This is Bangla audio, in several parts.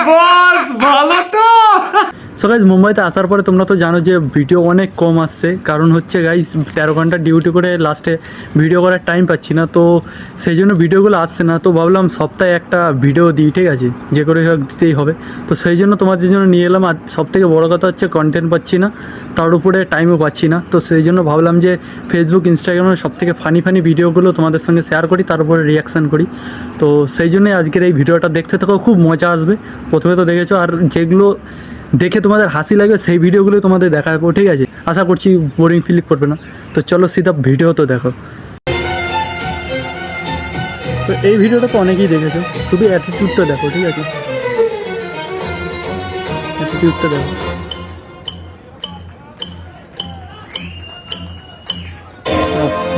বস ভালো তো। সো গাইজ মুম্বাইতে আসার পরে তোমরা তো জানো যে ভিডিও অনেক কম আসছে, কারণ হচ্ছে গাইজ 13 ঘন্টা ডিউটি করে লাস্টে ভিডিও করার টাইম পাচ্ছি না, তো সেই জন্য ভিডিওগুলো আসছে না। তো ভাবলাম সপ্তাহে একটা ভিডিও দিই, ঠিক আছে, যে করে হোক দিতেই হবে। তো সেই জন্য তোমাদের জন্য নিয়ে এলাম। আর সবথেকে বড়ো কথা হচ্ছে কন্টেন্ট পাচ্ছি না, তার উপরে টাইমও পাচ্ছি না। তো সেই জন্য ভাবলাম যে ফেসবুক ইনস্টাগ্রামের সবথেকে ফানি ভিডিওগুলো তোমাদের সঙ্গে শেয়ার করি, তার উপরে রিয়াকশান করি। তো সেই জন্যই আজকের এই ভিডিওটা দেখতে থাকো, খুব মজা আসবে। প্রথমে তো দেখেছো, আর যেগুলো দেখে তোমাদের হাসি লাগবে সেই ভিডিওগুলো তোমাদের দেখাবো, ঠিক আছে। আশা করছি বোরিং ফিল করবে না। তো চলো সিধা ভিডিও তো দেখো। তো এই ভিডিওটা তো অনেকেই দেখেছো, শুধু অ্যাটিটিউডটা দেখো, ঠিক আছে, অ্যাটিটিউডটা দেখো।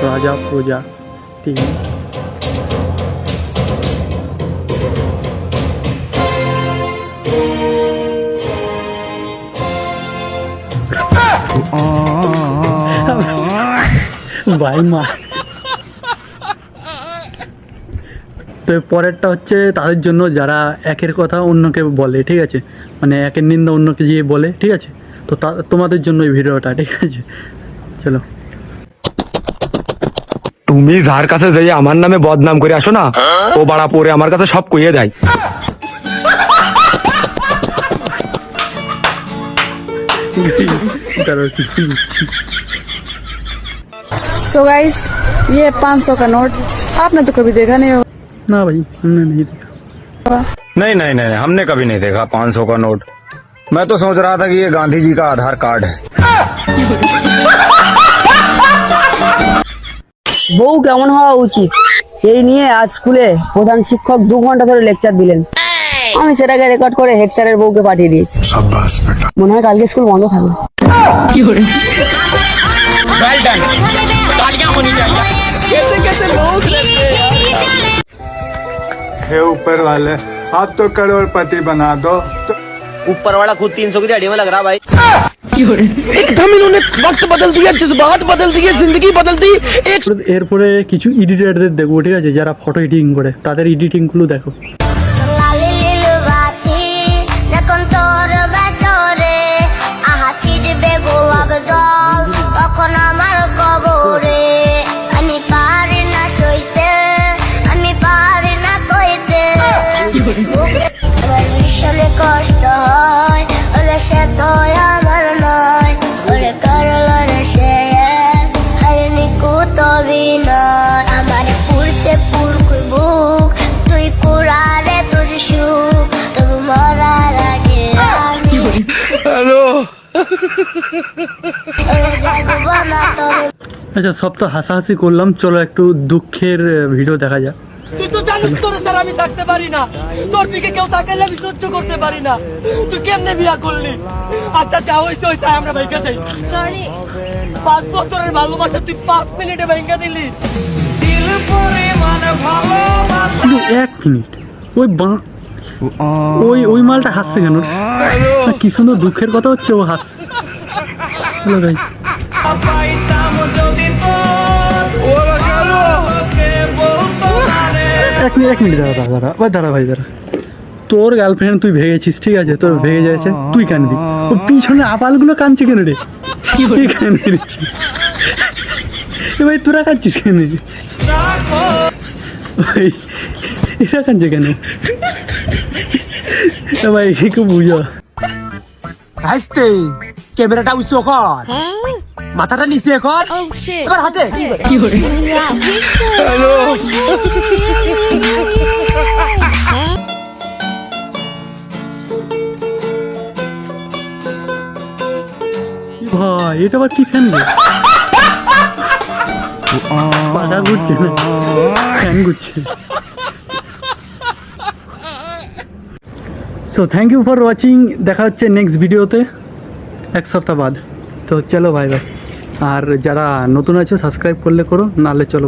রাজা প্রজা, ঠিক আছে। ভাই মা। তো পরেরটা হচ্ছে তাদের জন্য যারা একের কথা অন্যকে বলে, ঠিক আছে, মানে একের নিন্দা অন্যকে গিয়ে বলে, ঠিক আছে। তো তোমাদের জন্য এই ভিডিওটা, ঠিক আছে, চলো। তুমি যার কাছে যাই আমার নামে বদনাম করে আসো না, ও বাড়া পরে আমার কাছে সব কইয়ে দেয়। सो गाइस ये 500 का नोट आपने तो कभी देखा नहीं होगा ना भाई, हमने नहीं देखा। नहीं नहीं नहीं हमने कभी नहीं देखा 500 का नोट। मैं तो सोच रहा था कि ये गांधी जी का आधार कार्ड है। বউ কেমন হওয়া উচিত এই নিয়ে আজ স্কুলে প্রধান শিক্ষক 2 ঘন্টা ধরে লেকচার দিলেন। আমি সেটাকে রেকর্ড করে হেড স্যারের বউকে পাঠিয়ে দিয়েছি। মনে হয় কালকে স্কুল বন্ধ থাকবে। हे ऊपर वाले आप तो करोड़पति बना दो। ऊपर वाला खुद 300 की दिहाड़ी में लग रहा भाई। एकदम इन्होंने वक्त बदल दिया, जज्बात बदल दिए, जिंदगी बदल दी। এরপরে কিছু এডিটরদের দেখবো, ঠিক আছে, যারা ফটো এডিটিং করে তাদের এডিটিংগুলো দেখো। কষ্ট হয় ওরে সে তো আমার নয়, ওরে করল রে সে হরিণী কুতবিনয়। আমার পুরছে পুরকুই বুক, তুই কুড়ারে তোর সুখ, তবু মরার আগে আমি দেখবো না তবে। আচ্ছা, সব তো হাসাহাসি করলাম, চলো একটু দুঃখের ভিডিও দেখা যাক। তুই তো জানিস তোর ছাড়া আমি থাকতে পারি না, তোর দিকে কেউ তাকাইলে আমি সহ্য করতে পারি না। তুই কেমনে বিয়া করলি? আচ্ছা চা হইছে হইছে, আমরা ভাইকা যাই। সরি 5 বছরের ভালোবাসা তুই 5 মিনিটে ভাইকা দিলি। দিল পরিমাণে ভালোবাসা। শুধু 1 মিনিট ওই মালটা হাসছে কেন? কি সুন্দর দুঃখের কথা হচ্ছে, ও হাসছে। হ্যালো গাইস, এক মিনিট দাঁড়া ভাই দাঁড়া। তোর গার্লফ্রেন্ড তুই ভেঙেছিস, ঠিক আছে, তোর ভেঙে যাচ্ছে, তুই কানবি। ও পিছনে আপালগুলো কানছে কেন রে? এ ভাই তোরা কাঁদছিস কেন? এরা কাঁদছে কেন? ভাই একটু বুঝো। হাসতে ক্যামেরাটা উঁচু কর, মাথাটা নিচে কর, এবার হাতে কি করে? হ্যালো ভাই, এটা আবার কি ফ্যান রে? পাটা ঘুরছে না, ফ্যান ঘুরছে। So thank you for watching. দেখা হচ্ছে নেক্সট ভিডিওতে 1 সপ্তাহ বাদ। তো চলো ভাই। আর যারা নতুন আছে সাবস্ক্রাইব করলে করো, নাহলে চলো।